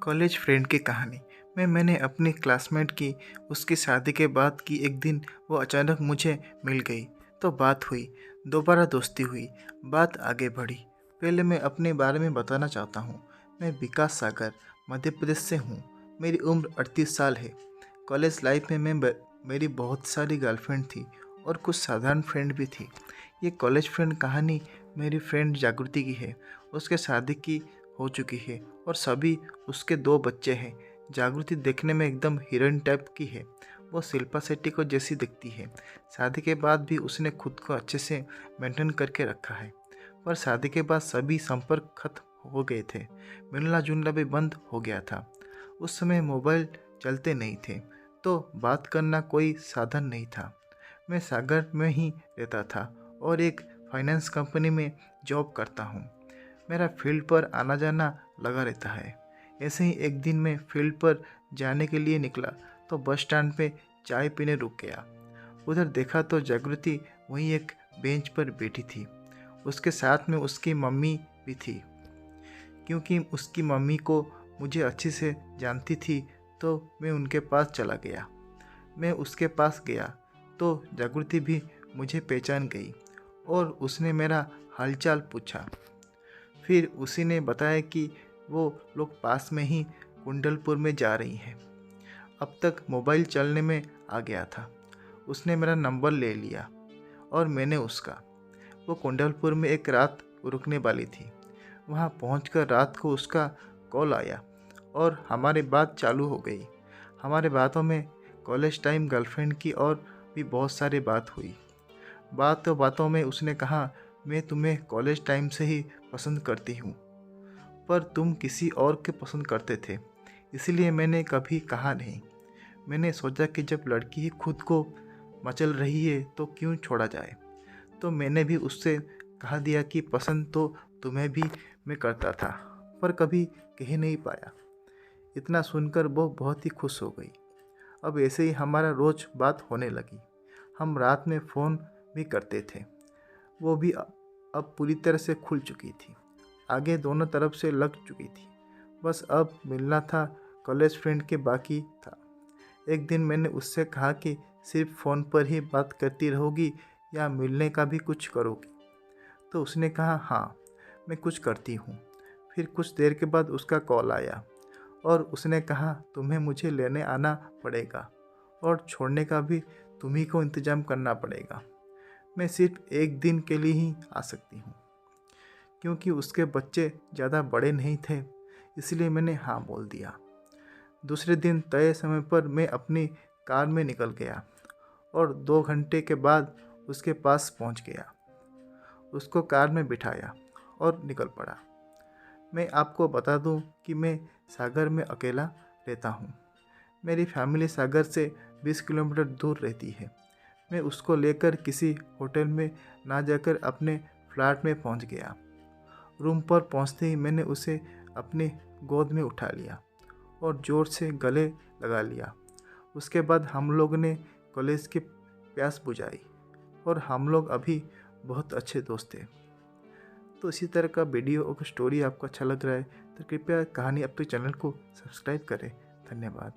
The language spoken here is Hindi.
कॉलेज फ्रेंड की कहानी में मैंने अपनी क्लासमेट की उसकी शादी के बाद की एक दिन वो अचानक मुझे मिल गई। तो बात हुई, दोबारा दोस्ती हुई, बात आगे बढ़ी। पहले मैं अपने बारे में बताना चाहता हूँ। मैं विकास सागर मध्य प्रदेश से हूँ। मेरी उम्र 38 साल है। कॉलेज लाइफ में मेरी बहुत सारी गर्लफ्रेंड थी और कुछ साधारण फ्रेंड भी थी। ये कॉलेज फ्रेंड कहानी मेरी फ्रेंड जागृति की है। उसके शादी की हो चुकी है और सभी उसके 2 बच्चे हैं। जागृति देखने में एकदम हीरोइन टाइप की है। वो शिल्पा शेट्टी को जैसी दिखती है। शादी के बाद भी उसने खुद को अच्छे से मेंटेन करके रखा है। पर शादी के बाद सभी संपर्क खत्म हो गए थे। मिलना जुलना भी बंद हो गया था। उस समय मोबाइल चलते नहीं थे, तो बात करना कोई साधन नहीं था। मैं सागर में ही रहता था और एक फाइनेंस कंपनी में जॉब करता हूँ। मेरा फील्ड पर आना जाना लगा रहता है। ऐसे ही एक दिन मैं फील्ड पर जाने के लिए निकला तो बस स्टैंड पे चाय पीने रुक गया। उधर देखा तो जागृति वहीं एक बेंच पर बैठी थी। उसके साथ में उसकी मम्मी भी थी। क्योंकि उसकी मम्मी को मुझे अच्छे से जानती थी, तो मैं उनके पास चला गया। मैं उसके पास गया तो जागृति भी मुझे पहचान गई और उसने मेरा हालचाल पूछा। फिर उसी ने बताया कि वो लोग पास में ही कुंडलपुर में जा रही हैं। अब तक मोबाइल चलने में आ गया था। उसने मेरा नंबर ले लिया और मैंने उसका। वो कुंडलपुर में एक रात रुकने वाली थी। वहाँ पहुंचकर रात को उसका कॉल आया और हमारी बात चालू हो गई। हमारे बातों में कॉलेज टाइम गर्लफ्रेंड की और भी बहुत सारी बात हुई। बातों में उसने कहा, मैं तुम्हें कॉलेज टाइम से ही पसंद करती हूँ, पर तुम किसी और के पसंद करते थे, इसलिए मैंने कभी कहा नहीं। मैंने सोचा कि जब लड़की ही खुद को मचल रही है तो क्यों छोड़ा जाए। तो मैंने भी उससे कहा दिया कि पसंद तो तुम्हें भी मैं करता था, पर कभी कह नहीं पाया। इतना सुनकर वो बहुत ही खुश हो गई। अब ऐसे ही हमारा रोज़ बात होने लगी। हम रात में फ़ोन भी करते थे। वो भी अब पूरी तरह से खुल चुकी थी। आगे दोनों तरफ से लग चुकी थी। बस अब मिलना था, कॉलेज फ्रेंड के बाकी था। एक दिन मैंने उससे कहा कि सिर्फ फ़ोन पर ही बात करती रहोगी या मिलने का भी कुछ करोगी। तो उसने कहा, हाँ मैं कुछ करती हूँ। फिर कुछ देर के बाद उसका कॉल आया और उसने कहा, तुम्हें मुझे लेने आना पड़ेगा और छोड़ने का भी तुम्ही को इंतज़ाम करना पड़ेगा। मैं सिर्फ एक दिन के लिए ही आ सकती हूँ। क्योंकि उसके बच्चे ज़्यादा बड़े नहीं थे, इसलिए मैंने हाँ बोल दिया। दूसरे दिन तय समय पर मैं अपनी कार में निकल गया और 2 घंटे के बाद उसके पास पहुँच गया। उसको कार में बिठाया और निकल पड़ा। मैं आपको बता दूं कि मैं सागर में अकेला रहता हूँ। मेरी फैमिली सागर से 20 किलोमीटर दूर रहती है। मैं उसको लेकर किसी होटल में ना जाकर अपने फ्लैट में पहुँच गया। रूम पर पहुँचते ही मैंने उसे अपनी गोद में उठा लिया और ज़ोर से गले लगा लिया। उसके बाद हम लोग ने कॉलेज की प्यास बुझाई और हम लोग अभी बहुत अच्छे दोस्त थे। तो इसी तरह का वीडियो और स्टोरी आपको अच्छा लग रहा है तो कृपया कहानी अब तक चैनल को सब्सक्राइब करें। धन्यवाद।